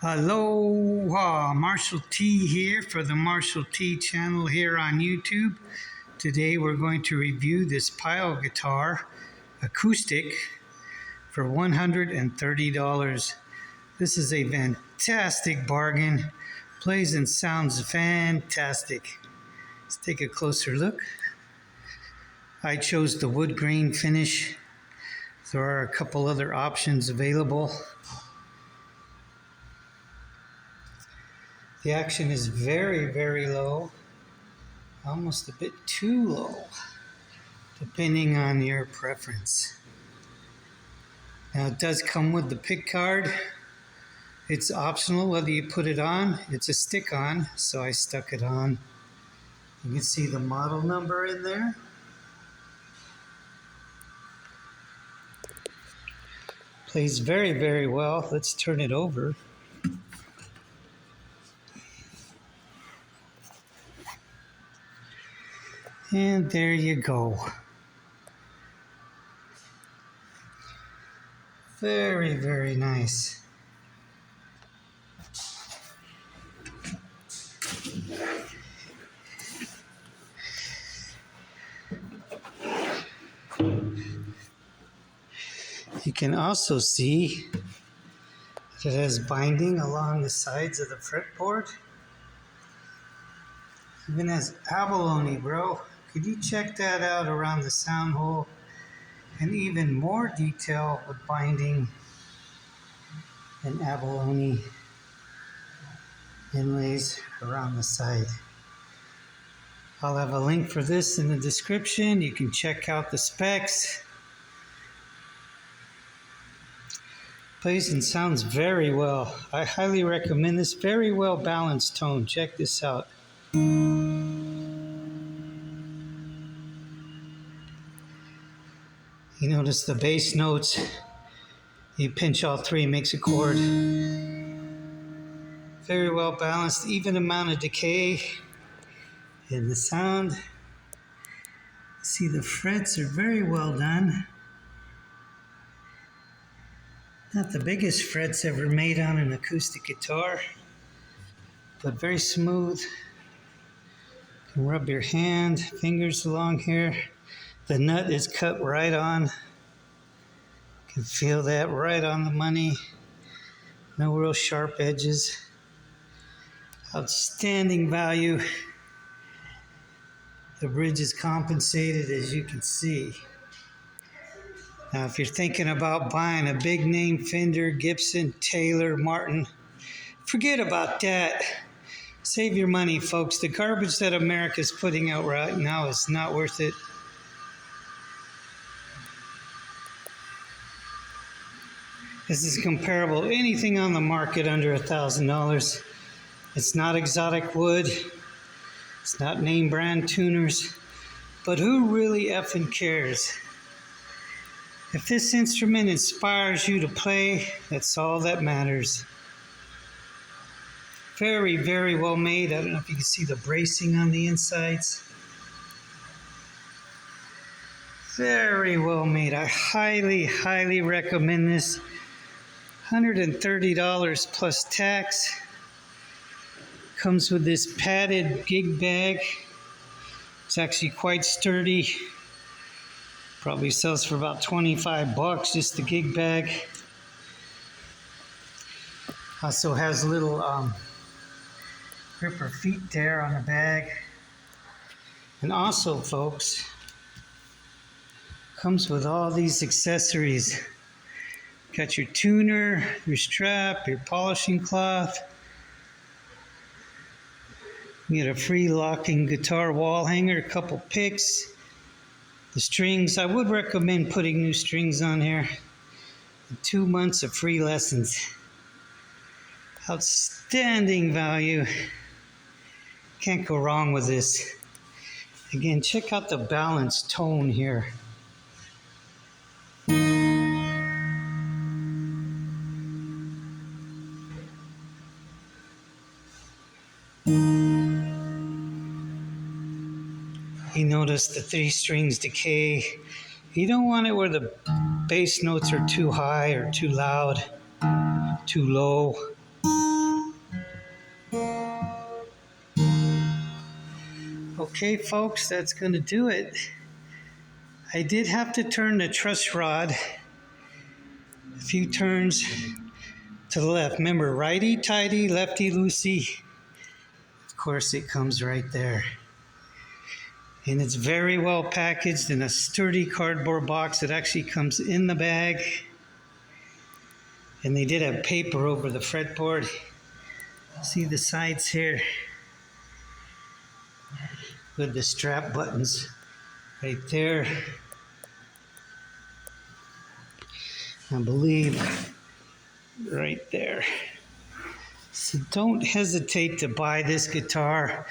Aloha, Marshall T here for the Marshall T channel here on YouTube. Today we're going to review this Pyle guitar, Acoustic, for $130. This is a fantastic bargain. Plays and sounds fantastic. Let's take a closer look. I chose the wood grain finish. There are a couple other options available. The action is very, very low, almost a bit too low, depending on your preference. Now it does come with the pick card. It's optional whether you put it on. It's a stick-on, so I stuck it on. You can see the model number in there. Plays very, very well. Let's turn it over. And there you go. Very, very nice. You can also see that it has binding along the sides of the fretboard. Even has abalone, bro. Could you check that out around the sound hole? And even more detail with binding and abalone inlays around the side. I'll have a link for this in the description. You can check out the specs. Plays and sounds very well. I highly recommend this. Very well balanced tone. Check this out. You notice the bass notes. You pinch all three, makes a chord. Very well balanced, even amount of decay in the sound. See, the frets are very well done. Not the biggest frets ever made on an acoustic guitar, but very smooth. You can rub your hand, fingers along here. The nut is cut right on. You can feel that right on the money. No real sharp edges. Outstanding value. The bridge is compensated, as you can see. Now, if you're thinking about buying a big name Fender, Gibson, Taylor, Martin, forget about that. Save your money, folks. The garbage that America's putting out right now is not worth it. This is comparable to anything on the market under $1,000. It's not exotic wood. It's not name brand tuners. But who really effing cares? If this instrument inspires you to play, that's all that matters. Very, very well made. I don't know if you can see the bracing on the insides. Very well made. I highly, highly recommend this. $130 plus tax. Comes with this padded gig bag. It's actually quite sturdy. Probably sells for about 25 bucks, just the gig bag. Also has little gripper feet there on the bag. And also, folks, comes with all these accessories. Got your tuner, your strap, your polishing cloth. You get a free locking guitar wall hanger, a couple picks. The strings, I would recommend putting new strings on here. 2 months of free lessons. Outstanding value. Can't go wrong with this. Again, check out the balanced tone here. You notice the 3 strings decay. You don't want it where the bass notes are too high or too loud, too low. Okay, folks, that's going to do it. I did have to turn the truss rod a few turns to the left. Remember, righty-tighty, lefty-loosey. Of course, it comes right there. And it's very well packaged in a sturdy cardboard box. It actually comes in the bag. And they did have paper over the fretboard. See the sides here with the strap buttons right there. I believe right there. So don't hesitate to buy this guitar.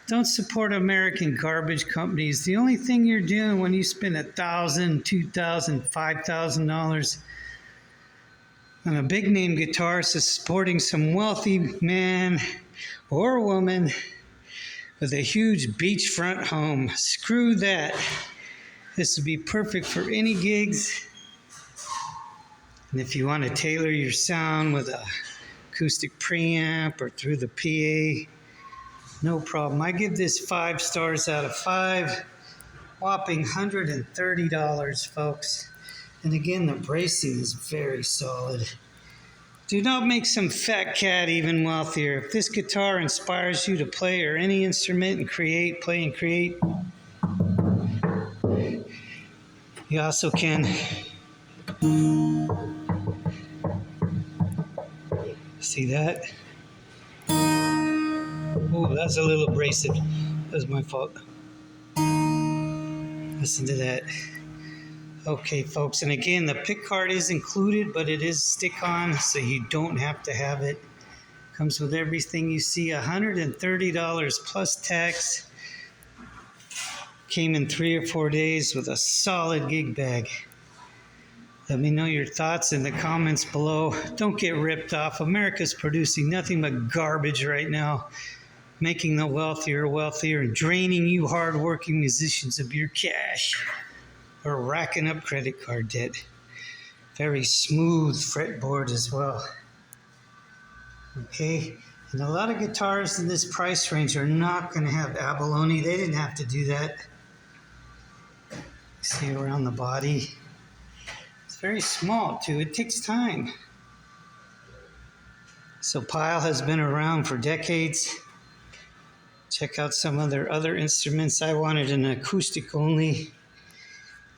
Don't support American garbage companies. The only thing you're doing when you spend $1,000, $2,000, $5,000 on a big name guitar is supporting some wealthy man or woman with a huge beachfront home. Screw that. This would be perfect for any gigs. And if you want to tailor your sound with a acoustic preamp or through the PA, no problem. I give this 5 stars out of 5. Whopping $130, folks. And again, the bracing is very solid. Do not make some fat cat even wealthier. If this guitar inspires you to play or any instrument and play and create, you also can see that? Oh, that's a little abrasive. That was my fault. Listen to that. Okay, folks, and again, the pick card is included, but it is stick-on, so you don't have to have it. Comes with everything you see. $130 plus tax. Came in 3 or 4 days with a solid gig bag. Let me know your thoughts in the comments below. Don't get ripped off. America's producing nothing but garbage right now, making the wealthier and draining you hard-working musicians of your cash, or racking up credit card debt. Very smooth fretboard as well. Okay, and a lot of guitars in this price range are not going to have abalone. They didn't have to do that. See around the body. It's very small too. It takes time. So Pyle has been around for decades. Check out some of their other instruments. I wanted an acoustic only.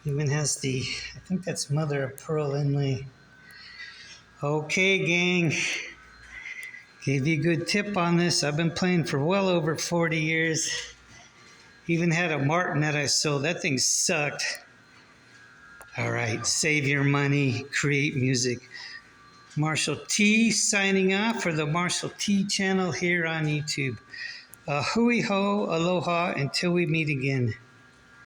Even has the, I think that's mother of pearl inlay. Okay, gang. Gave you a good tip on this. I've been playing for well over 40 years. Even had a Martin that I sold. That thing sucked. All right, save your money, create music. Marshall T signing off for the Marshall T channel here on YouTube. Hui ho, aloha, until we meet again.